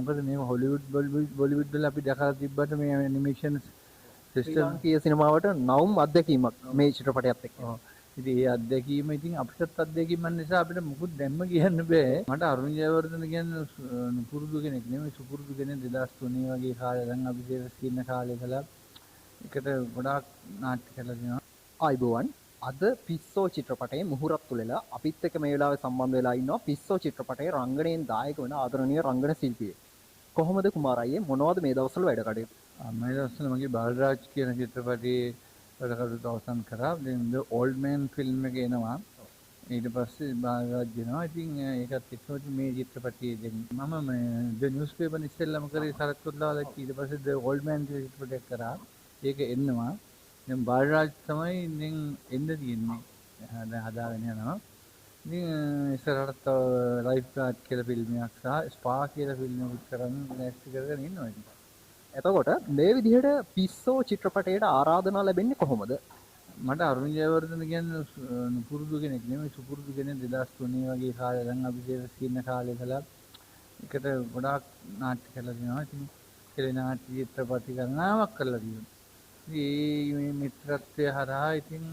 මොකද මේ Hollywood Bollywood වල අපි දැකලා තිබ්බට මේ ඇනිමේෂන් ශ්‍රී සිස්ටම් ලාංකීය සිනමාවට නවුම් අත්දැකීමක් මේ චිත්‍රපටයත් එක්ක. ඔව්. ඉතින් ඒ අත්දැකීම ඉතින් අපිටත් අත්දැකීමක් නිසා අපිට මුකුත් දැම්ම කියන්න බෑ. මට අරුණ ජයවර්ධන කියන්නේ පුරුදු කෙනෙක් නෙමෙයි සුපුරුදු කෙනෙක් 2003 වගේ කාලේ දැන් අපි දේවස්කින්න කාලේ කළා. එකට ගොඩාක් නාට්‍ය කළා දෙනවා. ආයිබෝවන් අද පිස්සෝ චිත්‍රපටයේ මුහුරත් තුලලා අපිත් එක්ක මේ වෙලාවේ සම්බන්ධ වෙලා ඉන්නවා පිස්සෝ චිත්‍රපටයේ රංගනයෙන් දායක වන ආදරණීය රංගන ශිල්පියෙක්. කොහොමද කුමාර අයියේ මොනවද මේ දවස්වල වැඩ කටයුතු? මේ දවස්වල මගේ බාලරාජ් කියන චිත්‍රපටයේ වැඩ කටයුතු අවසන් කරා. දැන් The Old Man ෆිල්ම් එක එනවා. ඊට පස්සේ බාලරාජ් එනවා. ඉතින් ඒකත් එක්කම මේ චිත්‍රපටයේ මම මේ The Newspaper ඉස්සෙල්ලාම කරේ සරත් කොල්ලාවල ඊට පස්සේ The Old Man කියන චිත්‍රපටයක් කරා. ඒක එන්නවා. දැන් බාලරාජ් තමයි දැන් එන්න තියෙන්නේ. දැන් හදාගෙන යනවා. ඉතින් ඉස්සරහට ලයිෆ් ගාඩ් කියලා ෆිල්ම් එකක් සහ ස්පා කියලා ෆිල්ම් එකක් කරන්න ලෑස්ති කරගෙන ඉන්නවා ඉතින්. එතකොට මේ විදිහට පිස්සෝ චිත්‍රපටයට ආරාධනා ලැබෙන්නේ කොහොමද? මට අරුණ ජයවර්ධන කියන්නේ පුරුදු කෙනෙක් නෙමෙයි සුපුරුදු කෙනෙක් 2003 වගේ කාලේ දැන් අපි දේවස්කින්න කාලේ කළා. එකට ගොඩාක් නාට්‍ය කළා දෙනවා. ඉතින් ඒ නාට්‍ය චිත්‍රපටි ගණනාවක් කළා තියෙනවා. ඉතින් මේ මිත්‍රත්වය හරහා ඉතින්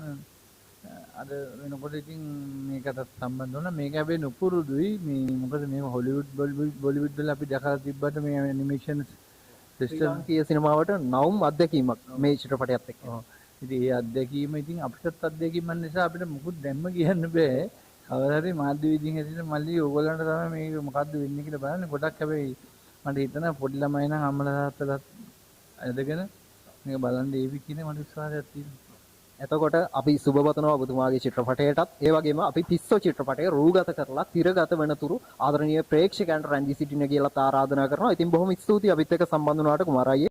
අද වෙනකොට ඉතින් මේකට සම්බන්ධ වුණා. මේක හැබැයි නුපුරුදුයි. මේ මොකද මේ හොලිවුඩ් බොලිවුඩ් වල අපි දැකලා තිබ්බට මේ ඇනිමේෂන් ශ්‍රී ලාංකීය සිනමාවට නවුම් අත්දැකීමක් මේ චිත්‍රපටයත් එක්ක. ඔව්. ඉතින් ඒ අත්දැකීම ඉතින් අපිටත් අත්දැකීමක් නිසා අපිට මුකුත් දැම්ම කියන්න බෑ. කවදා හරි මාධ්‍ය විදිහින් ඇතුළේ මල්ලි ඕගොල්ලන්ට තමයි මේක මොකද්ද වෙන්නේ කියලා බලන්න. ගොඩක් හැබැයි මට හිතෙනවා පොඩි ළමයි නම් අම්මලා තාත්තලාත් ඇදගෙන මේක බලන් දේවි කියන මට විශ්වාසයක් තියෙනවා. එතකොට අපි සුබපතනවා ඔබතුමාගේ චිත්‍රපටයටත් ඒ වගේම අපි පිස්සෝ චිත්‍රපටය රූගත කරලා තිරගත වෙනතුරු ආදරණීය ප්‍රේක්ෂකයන්ට රැඳී සිටින්න කියලා ආරාධනා කරනවා. ඉතින් බොහොම ස්තුතියි අපිත් එක්ක සම්බන්ධ වුණාට කුමාර අයියේ.